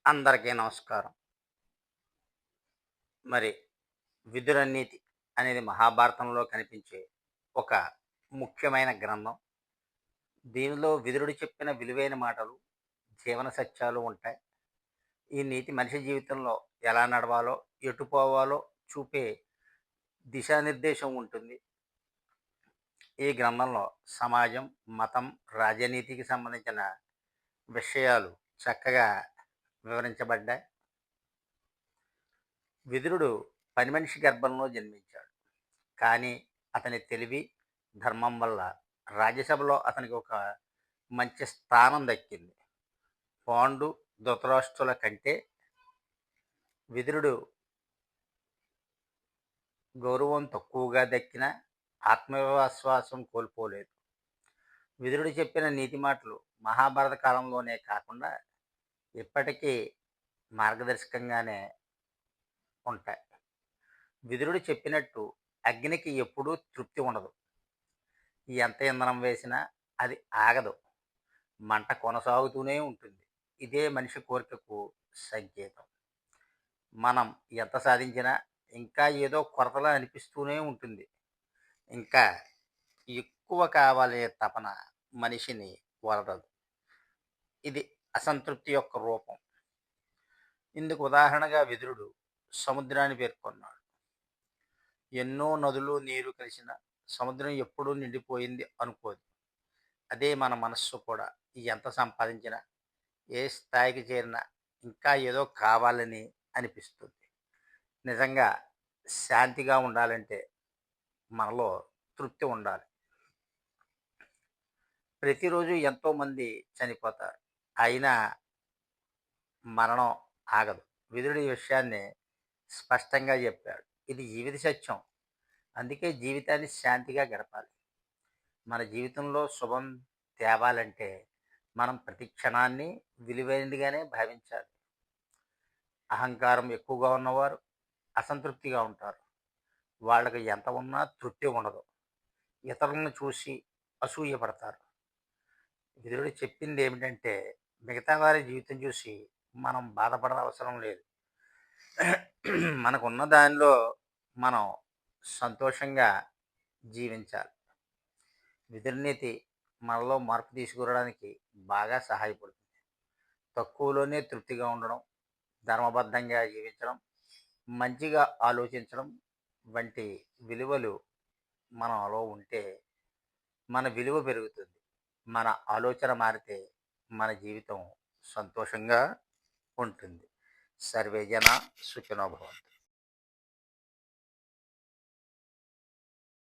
అందరికీ నమస్కారం. మరి విదురనీతి అనేది మహాభారతంలో కనిపించే ఒక ముఖ్యమైన గ్రంథం. దీనిలో విదురుడు చెప్పిన విలువైన మాటలు, జీవన సత్యాలు ఉంటాయి. ఈ నీతి మనిషి జీవితంలో ఎలా నడవాలో, ఎటు పోవాలో చూపే దిశానిర్దేశం ఉంటుంది. ఈ గ్రంథంలో సమాజం, మతం, రాజనీతికి సంబంధించిన విషయాలు చక్కగా వివరించబడ్డాయి. విదురుడు పని మనిషి గర్భంలో జన్మించాడు. కానీ అతని తెలివి, ధర్మం వల్ల రాజ్యసభలో అతనికి ఒక మంచి స్థానం దక్కింది. పాండు, ధృతరాష్ట్రుల కంటే విదురుడు గౌరవం తక్కువగా దక్కిన ఆత్మవిశ్వాసం కోల్పోలేదు. విదురుడు చెప్పిన నీతి మాటలు మహాభారత కాలంలోనే కాకుండా ఇప్పటికీ మార్గదర్శకంగానే ఉంటాయి. విదురుడు చెప్పినట్టు అగ్నికి ఎప్పుడూ తృప్తి ఉండదు. ఎంత ఇంధనం వేసినా అది ఆగదు. మంట కొనసాగుతూనే ఉంటుంది. ఇదే మనిషి కోరికకు సంకేతం. మనం ఎంత సాధించినా ఇంకా ఏదో కొరతలా అనిపిస్తూనే ఉంటుంది. ఇంకా ఎక్కువ కావాలనే తపన మనిషిని వదలదు. ఇది అసంతృప్తి యొక్క రూపం. ఇందుకు ఉదాహరణగా విదురుడు సముద్రాన్ని పేర్కొన్నాడు. ఎన్నో నదులు నీరు కలిసిన సముద్రం ఎప్పుడూ నిండిపోయింది అనుకోదు. అదే మన మనస్సు కూడా. ఎంత సంపాదించినా, ఏ స్థాయికి చేరినా ఇంకా ఏదో కావాలని అనిపిస్తుంది. నిజంగా శాంతిగా ఉండాలంటే మనలో తృప్తి ఉండాలి. ప్రతిరోజు ఎంతోమంది చనిపోతారు. అయినా మరణం ఆగదు. విదురుడు ఈ విషయాన్ని స్పష్టంగా చెప్పాడు. ఇది జీవిత సత్యం. అందుకే జీవితాన్ని శాంతిగా గడపాలి. మన జీవితంలో శుభం తేవాలంటే మనం ప్రతి క్షణాన్ని విలువైనదిగానే భావించాలి. అహంకారం ఎక్కువగా ఉన్నవారు అసంతృప్తిగా ఉంటారు. వాళ్ళకి ఎంత ఉన్నా తృప్తి ఉండదు. ఇతరులను చూసి అసూయపడతారు. విదురుడు చెప్పింది ఏమిటంటే మిగతా వారి జీవితం చూసి మనం బాధపడనవసరం అవసరం లేదు. మనకున్న దానిలో మనం సంతోషంగా జీవించాలి. విదుర్నీతి మనలో మార్పు తీసుకురావడానికి బాగా సహాయపడుతుంది. తక్కువలోనే తృప్తిగా ఉండడం, ధర్మబద్ధంగా జీవించడం, మంచిగా ఆలోచించడం వంటి విలువలు మనలో ఉంటే మన విలువ పెరుగుతుంది. మన ఆలోచన మారితే మన జీవితం సంతోషంగా ఉంటుంది. సర్వే జన సుఖినో భవంతు.